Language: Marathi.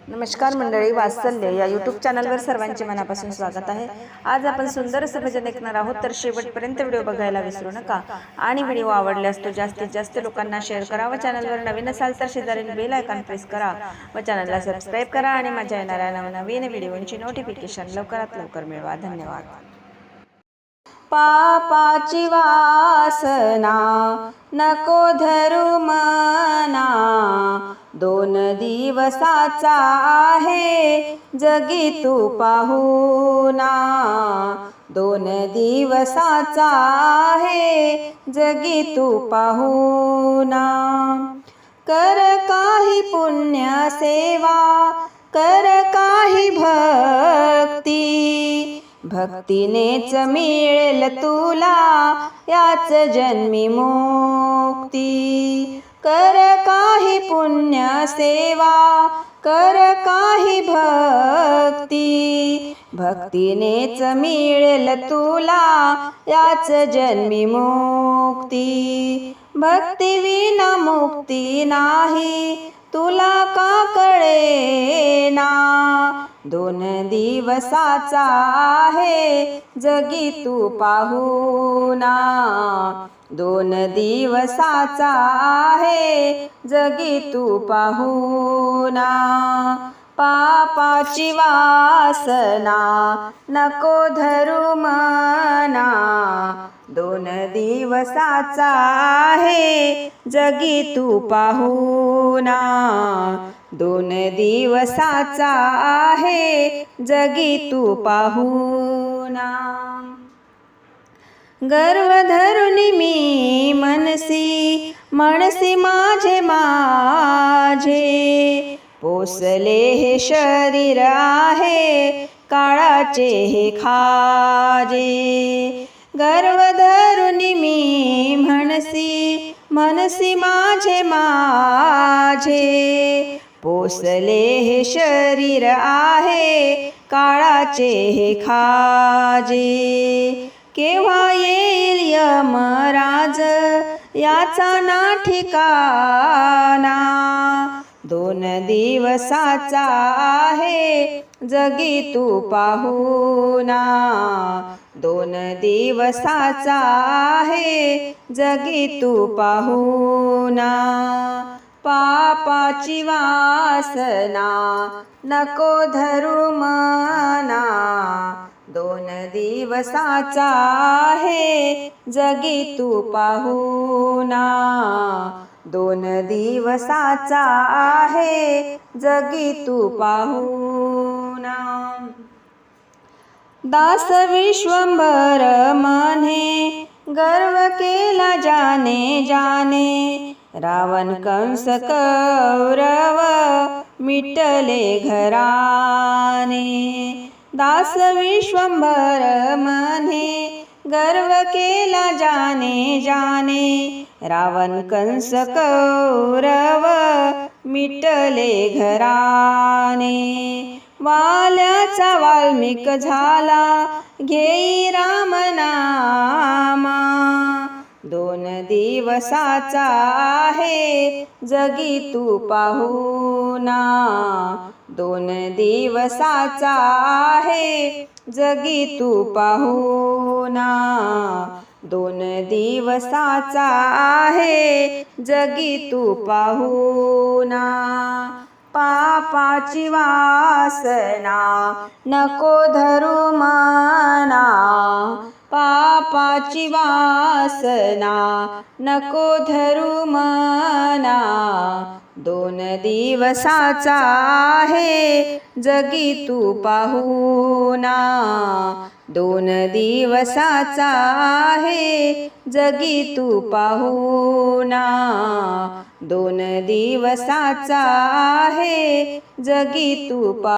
नमस्कार मंडळी, वात्सल्य या यूट्यूब चॅनलवर सर्वांचे मनापासून स्वागत आहे। आज आपण सुंदर असं भजन ऐकणार आहोत, तर शेवटपर्यंत व्हिडिओ बघायला विसरू नका आणि व्हिडिओ आवडल्यास तो जास्तीत जास्त लोकांना शेअर करा व चॅनलवर नवीन असाल तर शेजारील बेल आयकॉन प्रेस करा व चॅनलला सबस्क्राइब करा आणि माझ्या येणाऱ्या नवनवीन व्हिडिओंची नोटिफिकेशन लवकरात लवकर मिळवा। धन्यवाद। पापाची वासना नको धरू मना, 2 दिवसाचा आहे जगी तू पाहुणा। 2 दिवसाचा आहे जगी तू पाहुणा। कर काही पुण्य सेवा, कर काही भक्ती, भक्तीनेच मिळेल तुला याच जन्मी मुक्ती। कर काही पुण्य सेवा, कर काही भक्ती, भक्तीनेच मिळेल तुला याच जन्मी मुक्ती। भक्ती विना मुक्ती नाही तुला का कळेना, 2 दिवसाचा आहे जगी तू पाहुणा। 2 दिवसाचा आहे जगी तू पाहुणा। पापाची वासना नको धरू मना, 2 दिवसाचा आहे जगी तू पाहुणा। 2 दिवसाचा आहे जगी तू पाहुणा। गर्व धरून मी मनसी, मनसी माझे माझे, पोसले हे शरीर आहे काळाचे हे खाजे। गर्व धरून मी मनसी, मनसी माझे माझे, पोसले हे शरीर आहे काळाचे हे खाजे। केव्हा येईल यमराज याचा ना ठिकाणा, 2 दिवसाचा आहे जगी तू पाहुणा। 2 दिवसाचा आहे जगी तू पाहुणा। पापाची वासना नको धरू मना, 2 दिवसाचा आहे जगी तू पाहुणा। 2 दिवसाचा आहे जगी तू पाहुणा। दास विश्वंभर म्हणे गर्व केला जाने जाने, रावण कंस कौरव मिटले घराने। दास विश्वंभर म्हणे गर्व केला जाने जाने, रावण कंस कौरव मिटले घराने। वाल्याचा वाल्मिक झाला घेई राम नामा, 2 दिवसाचा आहे जगी तू पाहुणा। 2 दिवसाचा आहे जगी तू पाहुणा। 2 दिवसाचा आहे जगी तू पाहुणा। पापाची वासना नको धरू मना, पापाची वासना नको धरू मना। 2 दिवसाचा आहे जगी तू पाहुणा। 2 दिवसाचा आहे जगी तू पाहुणा। 2 दिवसाचा आहे जगी तू